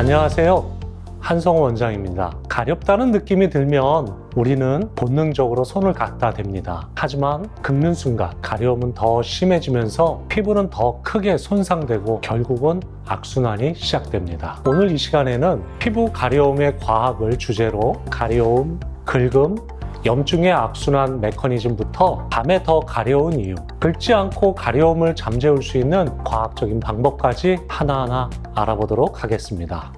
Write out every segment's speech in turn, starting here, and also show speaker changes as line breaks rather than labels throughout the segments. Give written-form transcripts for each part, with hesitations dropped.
안녕하세요. 한성호 원장입니다. 가렵다는 느낌이 들면 우리는 본능적으로 손을 갖다 댑니다. 하지만 긁는 순간 가려움은 더 심해지면서 피부는 더 크게 손상되고 결국은 악순환이 시작됩니다. 오늘 이 시간에는 피부 가려움의 과학을 주제로 가려움, 긁음, 염증의 악순환 메커니즘부터 밤에 더 가려운 이유, 긁지 않고 가려움을 잠재울 수 있는 과학적인 방법까지 하나하나 알아보도록 하겠습니다.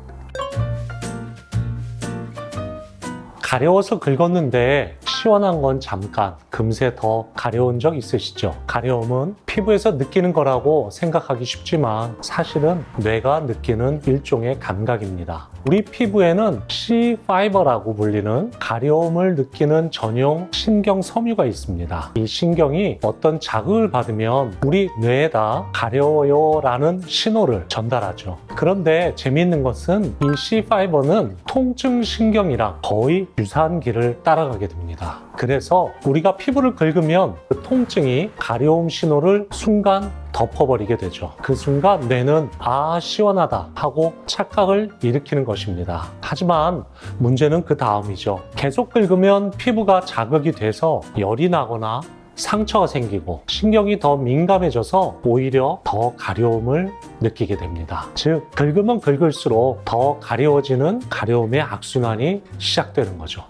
가려워서 긁었는데 시원한 건 잠깐, 금세 더 가려운 적 있으시죠? 가려움은 피부에서 느끼는 거라고 생각하기 쉽지만 사실은 뇌가 느끼는 일종의 감각입니다. 우리 피부에는 C5라고 불리는 가려움을 느끼는 전용 신경 섬유가 있습니다. 이 신경이 어떤 자극을 받으면 우리 뇌에다 가려워요 라는 신호를 전달하죠. 그런데 재미있는 것은 이 C5는 통증 신경이랑 거의 유사한 길을 따라가게 됩니다. 그래서 우리가 피부를 긁으면 그 통증이 가려움 신호를 순간 덮어버리게 되죠. 그 순간 뇌는 아 시원하다 하고 착각을 일으키는 것입니다. 하지만 문제는 그 다음이죠. 계속 긁으면 피부가 자극이 돼서 열이 나거나 상처가 생기고 신경이 더 민감해져서 오히려 더 가려움을 느끼게 됩니다. 즉 긁으면 긁을수록 더 가려워지는 가려움의 악순환이 시작되는 거죠.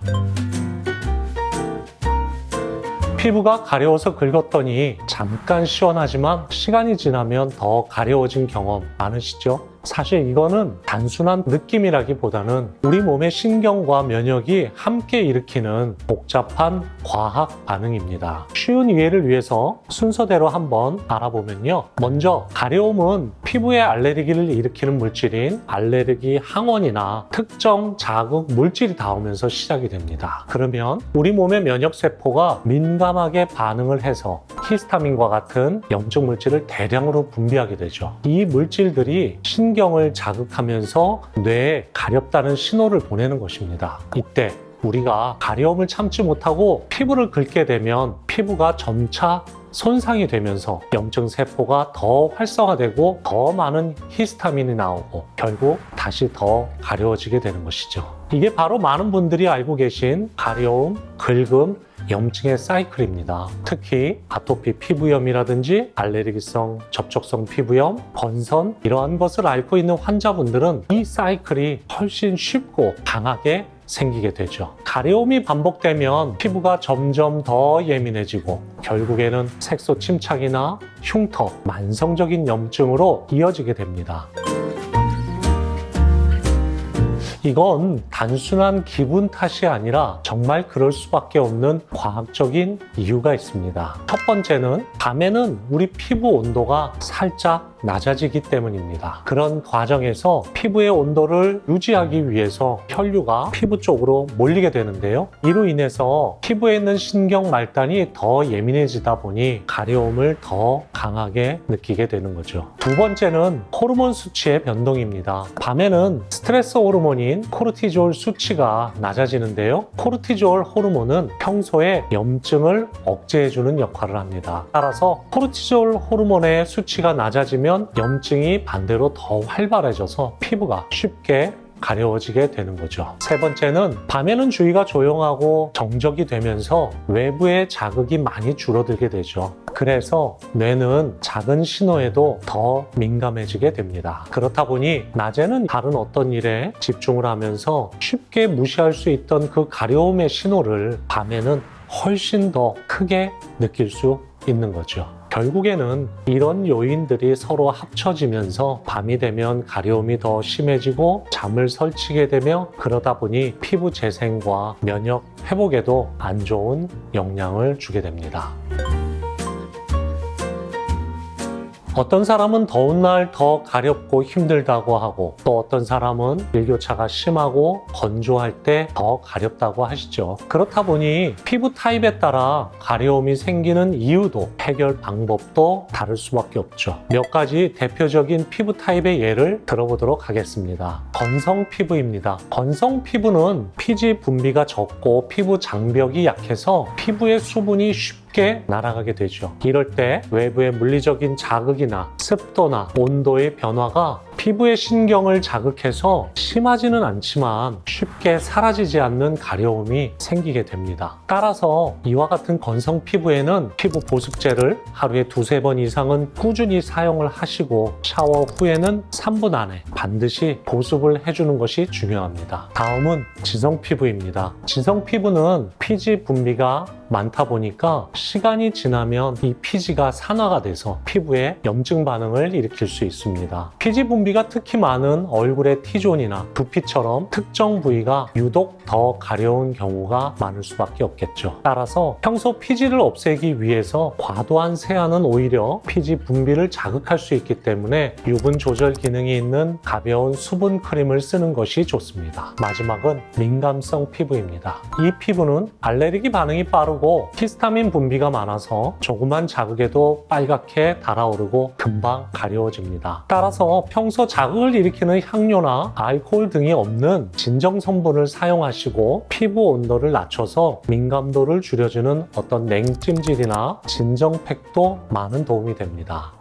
피부가 가려워서 긁었더니 잠깐 시원하지만 시간이 지나면 더 가려워진 경험 많으시죠? 사실 이거는 단순한 느낌이라기보다는 우리 몸의 신경과 면역이 함께 일으키는 복잡한 과학 반응입니다. 쉬운 이해를 위해서 순서대로 한번 알아보면요. 먼저 가려움은 피부에 알레르기를 일으키는 물질인 알레르기 항원이나 특정 자극 물질이 닿으면서 시작이 됩니다. 그러면 우리 몸의 면역세포가 민감하게 반응을 해서 히스타민과 같은 염증 물질을 대량으로 분비하게 되죠. 이 물질들이 신경을 자극하면서 뇌에 가렵다는 신호를 보내는 것입니다. 이때 우리가 가려움을 참지 못하고 피부를 긁게 되면 피부가 점차 손상이 되면서 염증 세포가 더 활성화되고 더 많은 히스타민이 나오고 결국 다시 더 가려워지게 되는 것이죠. 이게 바로 많은 분들이 알고 계신 가려움, 긁음, 염증의 사이클입니다. 특히 아토피 피부염이라든지 알레르기성 접촉성 피부염, 건선 이러한 것을 앓고 있는 환자분들은 이 사이클이 훨씬 쉽고 강하게 생기게 되죠. 가려움이 반복되면 피부가 점점 더 예민해지고 결국에는 색소 침착이나 흉터, 만성적인 염증으로 이어지게 됩니다. 이건 단순한 기분 탓이 아니라 정말 그럴 수밖에 없는 과학적인 이유가 있습니다. 첫 번째는 밤에는 우리 피부 온도가 살짝 낮아지기 때문입니다. 그런 과정에서 피부의 온도를 유지하기 위해서 혈류가 피부 쪽으로 몰리게 되는데요. 이로 인해서 피부에 있는 신경 말단이 더 예민해지다 보니 가려움을 더 강하게 느끼게 되는 거죠. 두 번째는 호르몬 수치의 변동입니다. 밤에는 스트레스 호르몬인 코르티졸 수치가 낮아지는데요. 코르티졸 호르몬은 평소에 염증을 억제해주는 역할을 합니다. 따라서 코르티졸 호르몬의 수치가 낮아지면 염증이 반대로 더 활발해져서 피부가 쉽게 가려워지게 되는 거죠. 세 번째는 밤에는 주위가 조용하고 정적이 되면서 외부의 자극이 많이 줄어들게 되죠. 그래서 뇌는 작은 신호에도 더 민감해지게 됩니다. 그렇다 보니 낮에는 다른 어떤 일에 집중을 하면서 쉽게 무시할 수 있던 그 가려움의 신호를 밤에는 훨씬 더 크게 느낄 수 있는 거죠. 결국에는 이런 요인들이 서로 합쳐지면서 밤이 되면 가려움이 더 심해지고 잠을 설치게 되며 그러다 보니 피부 재생과 면역 회복에도 안 좋은 영향을 주게 됩니다. 어떤 사람은 더운 날 더 가렵고 힘들다고 하고 또 어떤 사람은 일교차가 심하고 건조할 때 더 가렵다고 하시죠. 그렇다 보니 피부 타입에 따라 가려움이 생기는 이유도 해결 방법도 다를 수밖에 없죠. 몇 가지 대표적인 피부 타입의 예를 들어보도록 하겠습니다. 건성 피부입니다. 건성 피부는 피지 분비가 적고 피부 장벽이 약해서 피부의 수분이 쉽게 날아가게 되죠. 이럴 때 외부의 물리적인 자극이나 습도나 온도의 변화가 피부의 신경을 자극해서 심하지는 않지만 쉽게 사라지지 않는 가려움이 생기게 됩니다. 따라서 이와 같은 건성 피부에는 피부 보습제를 하루에 2-3번 이상은 꾸준히 사용을 하시고 샤워 후에는 3분 안에 반드시 보습을 해주는 것이 중요합니다. 다음은 지성 피부입니다. 지성 피부는 피지 분비가 많다 보니까 시간이 지나면 이 피지가 산화가 돼서 피부에 염증 반응을 일으킬 수 있습니다. 피지 분비가 특히 많은 얼굴의 T존이나 두피처럼 특정 부위가 유독 더 가려운 경우가 많을 수밖에 없겠죠. 따라서 평소 피지를 없애기 위해서 과도한 세안은 오히려 피지 분비를 자극할 수 있기 때문에 유분 조절 기능이 있는 가벼운 수분 크림을 쓰는 것이 좋습니다. 마지막은 민감성 피부입니다. 이 피부는 알레르기 반응이 빠르고 히스타민 분비가 많아서 조그만 자극에도 빨갛게 달아오르고 금방 가려워집니다. 따라서 평소 자극을 일으키는 향료나 알코올 등이 없는 진정 성분을 사용하시고 피부 온도를 낮춰서 민감도를 줄여주는 어떤 냉찜질이나 진정팩도 많은 도움이 됩니다.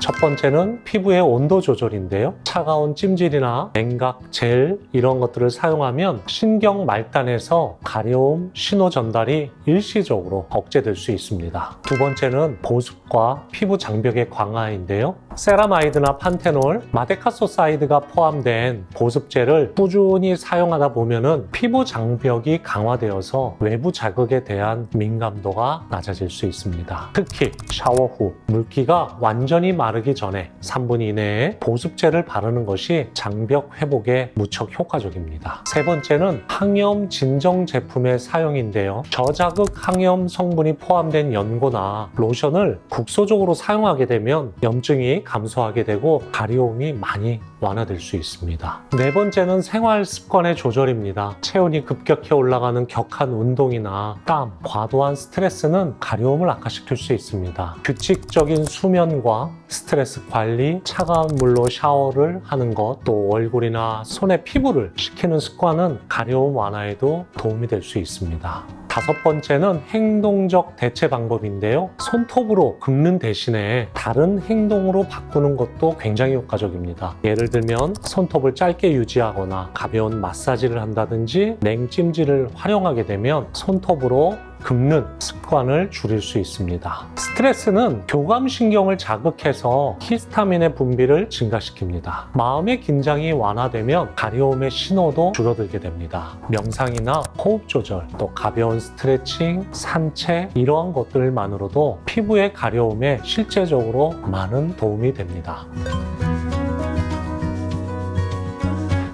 첫 번째는 피부의 온도 조절인데요. 차가운 찜질이나 냉각, 젤 이런 것들을 사용하면 신경 말단에서 가려움 신호 전달이 일시적으로 억제될 수 있습니다. 두 번째는 보습과 피부 장벽의 강화인데요. 세라마이드나 판테놀, 마데카소사이드가 포함된 보습제를 꾸준히 사용하다 보면은 피부 장벽이 강화되어서 외부 자극에 대한 민감도가 낮아질 수 있습니다. 특히 샤워 후 물기가 완전히 마르기 전에 3분 이내에 보습제를 바르는 것이 장벽 회복에 무척 효과적입니다. 세 번째는 항염 진정 제품의 사용인데요. 저자극 항염 성분이 포함된 연고나 로션을 국소적으로 사용하게 되면 염증이 감소하게 되고 가려움이 많이 완화될 수 있습니다. 네 번째는 생활 습관의 조절입니다. 체온이 급격히 올라가는 격한 운동이나 땀, 과도한 스트레스는 가려움을 악화시킬 수 있습니다. 규칙적인 수면과 스트레스 관리, 차가운 물로 샤워를 하는 것, 또 얼굴이나 손의 피부를 식히는 습관은 가려움 완화에도 도움이 될 수 있습니다. 다섯 번째는 행동적 대체 방법인데요. 손톱으로 긁는 대신에 다른 행동으로 바꾸는 것도 굉장히 효과적입니다. 예를 들면 손톱을 짧게 유지하거나 가벼운 마사지를 한다든지 냉찜질을 활용하게 되면 손톱으로 긁는 습관을 줄일 수 있습니다. 스트레스는 교감신경을 자극해서 히스타민의 분비를 증가시킵니다. 마음의 긴장이 완화되면 가려움의 신호도 줄어들게 됩니다. 명상이나 호흡 조절, 또 가벼운 스트레칭, 산책 이러한 것들만으로도 피부의 가려움에 실제적으로 많은 도움이 됩니다.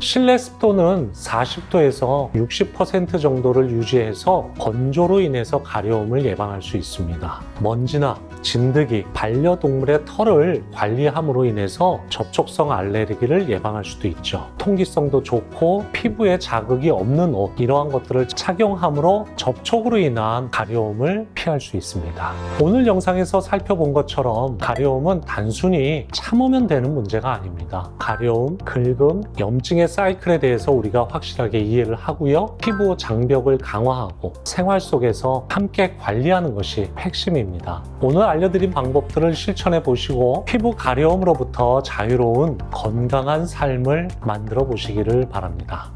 실내 습도는 40도에서 60% 정도를 유지해서 건조로 인해서 가려움을 예방할 수 있습니다. 먼지나 진드기, 반려동물의 털을 관리함으로 인해서 접촉성 알레르기를 예방할 수도 있죠. 통기성도 좋고 피부에 자극이 없는 옷, 이러한 것들을 착용함으로 접촉으로 인한 가려움을 피할 수 있습니다. 오늘 영상에서 살펴본 것처럼 가려움은 단순히 참으면 되는 문제가 아닙니다. 가려움, 긁음, 염증의 사이클에 대해서 우리가 확실하게 이해를 하고요. 피부 장벽을 강화하고 생활 속에서 함께 관리하는 것이 핵심입니다. 오늘 알려드린 방법들을 실천해 보시고 피부 가려움으로부터 자유로운 건강한 삶을 만들어 보시기를 바랍니다.